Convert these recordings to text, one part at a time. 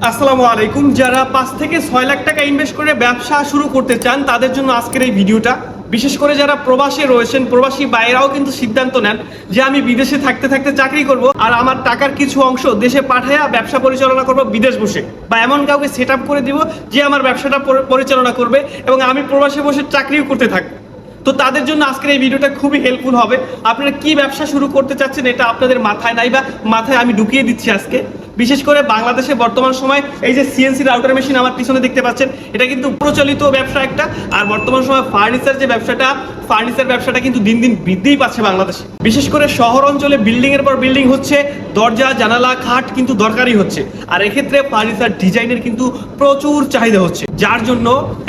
আসসালামু আলাইকুম। যারা 5 থেকে 6 লাখ টাকা ইনভেস্ট করে ব্যবসা শুরু করতে চান তাদের জন্য আজকের এই ভিডিওটা। বিশেষ করে যারা প্রবাসী রয়েছেন, প্রবাসী বাইরাও কিন্তু সিদ্ধান্ত নেন যে আমি বিদেশে থাকতে থাকতে চাকরি করব আর আমার টাকার কিছু অংশ দেশে পাঠায়া ব্যবসা পরিচালনা করব বিদেশ বসে, বা এমন কাউকে সেট আপ করে দিব যে আমার ব্যবসাটা পরিচালনা করবে এবং আমি প্রবাসে বসে চাকরিও করতে থাকবো। তো তাদের জন্য আজকের এই ভিডিওটা খুবই হেল্পফুল হবে। আপনারা কি ব্যবসা শুরু করতে চাচ্ছেন এটা আপনাদের মাথায় নাই, বা মাথায় আমি ঢুকিয়ে দিচ্ছি আজকে। বিশেষ করে বাংলাদেশে বর্তমান সময় এই যে সিএনসি রাউটার মেশিন আমার পিছনে দেখতে পাচ্ছেন, এটা কিন্তু প্রচলিত ব্যবসা একটা। আর বর্তমান সময় ফার্নিচার ব্যবসাটা কিন্তু দিন দিন বৃদ্ধিই পাচ্ছে বাংলাদেশে। বিশেষ করে শহর অঞ্চলে বিল্ডিং এর পর বিল্ডিং হচ্ছে, দরজা জানালা খাট কিন্তু দরকারই হচ্ছে। আর এক্ষেত্রে ফার্নিচার ডিজাইনের কিন্তু প্রচুর চাহিদা হচ্ছে, যার জন্য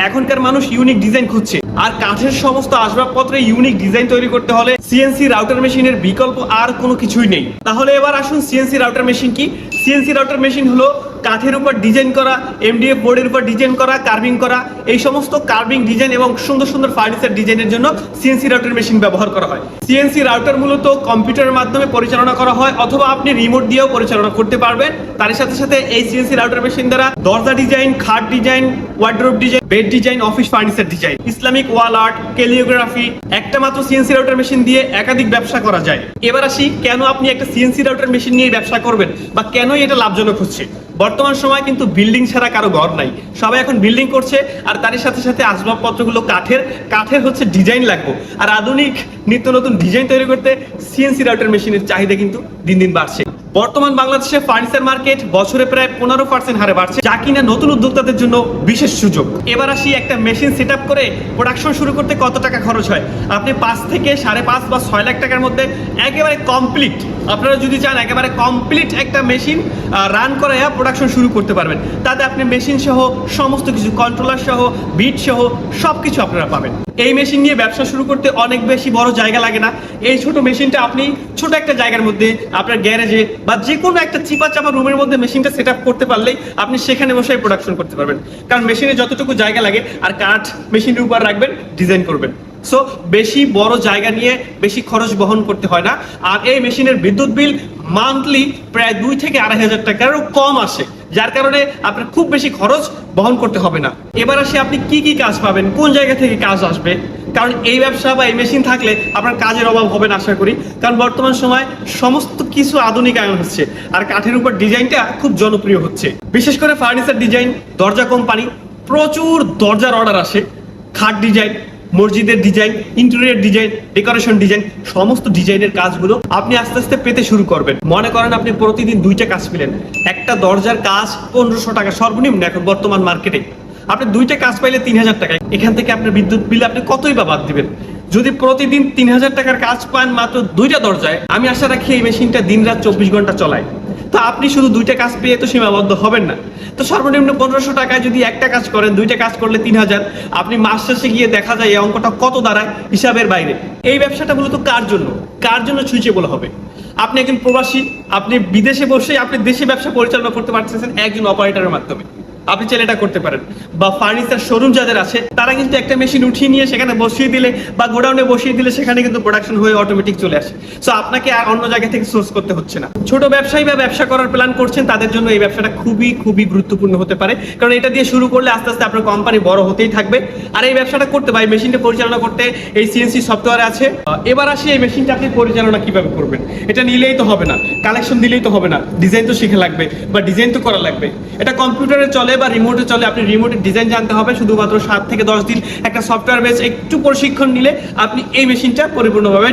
এখনকার মানুষ ইউনিক ডিজাইন খুঁজছে। আর কাঠের সমস্ত আসবাবপত্রে ইউনিক ডিজাইন তৈরি করতে হলে সিএনসি রাউটার মেশিনের বিকল্প আর কোনো কিছুই নেই। তাহলে এবার আসুন, সিএনসি রাউটার মেশিন কি? সিএনসি রাউটার মেশিন হলো কাঠের উপর ডিজাইন করা, এমডিএফ বোর্ডের উপর ডিজাইন করা, কার্ভিং করা, এই সমস্ত কার্ভিং ডিজাইন এবং সুন্দর সুন্দর ফার্নিচার ডিজাইনের জন্য সিএনসি রাউটার মেশিন ব্যবহার করা হয়। সিএনসি রাউটার মূলত কম্পিউটারের মাধ্যমে পরিচালনা করা হয়, অথবা আপনি রিমোট দিয়েও পরিচালনা করতে পারবেন। তার সাথে সাথে এই সিএনসি রাউটার মেশিন দ্বারা দরজা ডিজাইন, খাট design, wardrobe design, bed design, office furniture design, Islamic wall art, calligraphy, একটা মাত্র সিএনসি রাউটার মেশিন দিয়ে একাধিক ব্যবসা করা যায়। এবার আসি, কেন আপনি একটা সিএনসি রাউটার মেশিন নিয়ে ব্যবসা করবেন, বা কেনই এটা লাভজনক হচ্ছে। বর্তমান সময় কিন্তু বিল্ডিং ছাড়া কারো ঘর নাই, সবাই এখন বিল্ডিং করছে। আর তারই সাথে সাথে আসবাবপত্রগুলো কাঠের হচ্ছে ডিজাইন লাগবে। আর আধুনিক নিত্য নতুন ডিজাইন তৈরি করতে সিএনসি রাউটার মেশিনের চাহিদা কিন্তু দিন দিন বাড়ছে। বর্তমান বাংলাদেশে ফার্নিচার মার্কেট বছরে প্রায় 15% হারে বাড়ছে, যা কিনা নতুন উদ্যোক্তাদের জন্য বিশেষ সুযোগ। এবার আসি, একটা মেশিন সেট আপ করে প্রোডাকশন শুরু করতে কত টাকা খরচ হয়? আপনি 5 থেকে 5.5 বা 6 লাখ টাকার মধ্যে একেবারে কমপ্লিট, আপনারা যদি চান একেবারে কমপ্লিট একটা মেশিন রান করাইয়া প্রোডাকশন শুরু করতে পারবেন। তাতে আপনি মেশিন সহ সমস্ত কিছু, কন্ট্রোলার সহ, বিট সহ সবকিছু আপনারা পাবেন। এই মেশিন নিয়ে ব্যবসা শুরু করতে অনেক বেশি বড় জায়গা লাগে না। এই ছোট মেশিনটা আপনি ছোট একটা জায়গার মধ্যে আপনার গ্যারেজে বা যে কোনো একটা চিপা চাপা রুমের মধ্যে মেশিনটা সেট আপ করতে পারলেই আপনি সেখানে বসে প্রোডাকশন করতে পারবেন। কারণ মেশিনে যতটুকু জায়গা লাগে, আর কাঠ মেশিনের উপর রাখবেন, ডিজাইন করবেন। সো বেশি বড় জায়গা নিয়ে বেশি খরচ বহন করতে হয় না। আর এই মেশিনের বিদ্যুৎ বিল মান্থলি প্রায় 2 থেকে 2.5 হাজার টাকারও কম আসে, যার কারণে আপনার খুব বেশি খরচ বহন করতে হবে না। এবার আসি, আপনি কি কি কাজ পাবেন, কোন জায়গা থেকে কাজ আসবে। কারণ এই ব্যবসা বা এই মেশিন থাকলে আপনার কাজের অভাব হবে না আশা করি। কারণ বর্তমান সময় সমস্ত কিছু আধুনিকায়ন হচ্ছে, আর কাঠের উপর ডিজাইনটা খুব জনপ্রিয় হচ্ছে। বিশেষ করে ফার্নিচার ডিজাইন, দরজা কোম্পানি, প্রচুর দরজার অর্ডার আসে। খাট ডিজাইন, মসজিদের design, interior design, decoration design, সমস্ত ডিজাইনের কাজগুলো আপনি আস্তে আস্তে পেতে শুরু করবেন। মনে করেন আপনি প্রতিদিন 2টা কাজ পেলেন, একটা দরজার কাজ 1500 টাকা সর্বনিম্ন এখন বর্তমান মার্কেটে। আপনি 2টা কাজ পাইলে 3000 টাকা, এখান থেকে আপনার বিদ্যুৎ বিল আপনি কতই বা বাদ দিবেন। যদি প্রতিদিন 3000 টাকার কাজ পান মাত্র 2টা দরজায়, আমি আশা রাখি এই মেশিনটা দিন রাত 24 ঘন্টা চলায়। তো আপনি শুধু 2টা কাজ পেয়ে তো সীমাবদ্ধ হবেন না। তো সর্বনিম্ন 1500 টাকায় যদি একটা কাজ করেন, 2টা কাজ করলে 3000, আপনি মাস শেষে গিয়ে দেখা যায় এই অঙ্কটা কত দাঁড়ায় হিসাবের বাইরে। এই ব্যবসাটা মূলত কার জন্য সুইচেবল হবে? আপনি একজন প্রবাসী, আপনি বিদেশে বসে আপনি দেশে ব্যবসা পরিচালনা করতে পারতেছেন একজন অপারেটরের মাধ্যমে, আপনি চাইলে এটা করতে পারেন। বা ফার্নিচার শোরুম যাদের আছে, তারা কিন্তু একটা মেশিন উঠিয়ে নিয়ে সেখানে বসিয়ে দিলে বা গোডাউনে বসিয়ে দিলে সেখানে কিন্তু প্রোডাকশন হয়ে অটোমেটিক চলে আসে। সো আপনাকে আর অন্য জায়গা থেকে সোর্স করতে হচ্ছে না। ছোট ব্যবসায়ী বা ব্যবসা করার প্ল্যান করছেন, তাদের জন্য এই ব্যবসাটা খুবই খুবই গুরুত্বপূর্ণ হতে পারে। কারণ এটা দিয়ে শুরু করলে আস্তে আস্তে আপনার কোম্পানি বড় হতেই থাকবে। আর এই ব্যবসাটা করতে বা এই মেশিনটা পরিচালনা করতে এই সিএনসি সফটওয়্যার আছে। এবার আসি, এই মেশিনটা আপনি পরিচালনা কিভাবে করবেন। এটা নিলেই তো হবে না, কালেকশন দিলেই তো হবে না, ডিজাইন তো শিখে লাগবে বা ডিজাইন তো করা লাগবে। এটা কম্পিউটারে চলে বা রিমোটে চলে, আপনি রিমোটের ডিজাইন জানতে হবে। শুধুমাত্র 7 থেকে 10 দিন একটা সফটওয়্যার বেস একটু প্রশিক্ষণ নিলে আপনি এই মেশিনটা পরিপূর্ণভাবে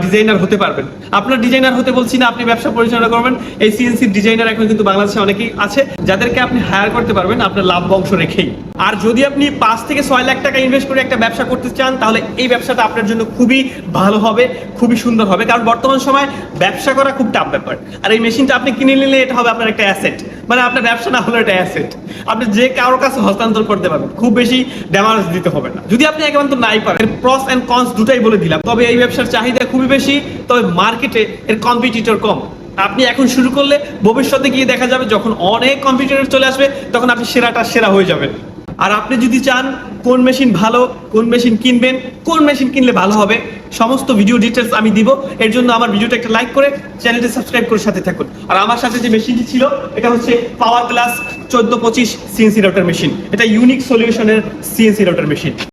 ডিজাইনার হতে পারবেন। আপনার ডিজাইনার হতে বলছি না, আপনি ব্যবসা পরিচালনা করবেন। এই সিএনসি ডিজাইনার এখন কিন্তু বাংলাদেশে অনেকেই আছে, যাদেরকে আপনি হায়ার করতে পারবেন আপনার লাভ অংশ রেখেই। আর যদি আপনি 5 থেকে 6 লাখ টাকা ইনভেস্ট করে একটা ব্যবসা করতে চান, তাহলে এই ব্যবসাটা আপনার জন্য খুবই ভালো হবে, খুবই সুন্দর হবে। কারণ বর্তমান সময় ব্যবসা করা খুব টাফ ব্যাপার। আর এই মেশিনটা আপনি কিনে নিলে এটা হবে আপনার একটা অ্যাসেট, মানে আপনার ব্যবসা না হলো এটা অ্যাসেট। আপনি যে কারোর কাছে হস্তান্তর করতে পারবেন, খুব বেশি ড্যামেজ দিতে হবে না। যদি আপনি একেবারে তো নাই পারেন, প্রস এন্ড কনস দুটাই বলে দিলাম। তবে এই ব্যবসার চাহিদা খুবই বেশি, তবে মার্কেটে এর কম্পিটিটর কম। আপনি এখন শুরু করলে ভবিষ্যতে গিয়ে দেখা যাবে যখন অনেক কম্পিটিটর চলে আসবে, তখন আপনি সেরা হয়ে যাবেন। আর আপনি যদি চান কোন মেশিন ভালো, কোন মেশিন কিনবেন, কোন মেশিন কিনলে ভালো হবে, সমস্ত ভিডিও ডিটেলস আমি দিব। এর জন্য আমার ভিডিওটা একটা লাইক করে চ্যানেলটি সাবস্ক্রাইব করে সাথে থাকুন। আর আমার সাথে যে মেশিনটি ছিল এটা হচ্ছে power glass 1425 CNC router machine. এটা ইউনিক সলিউশনের সিএনসি রাউটার মেশিন।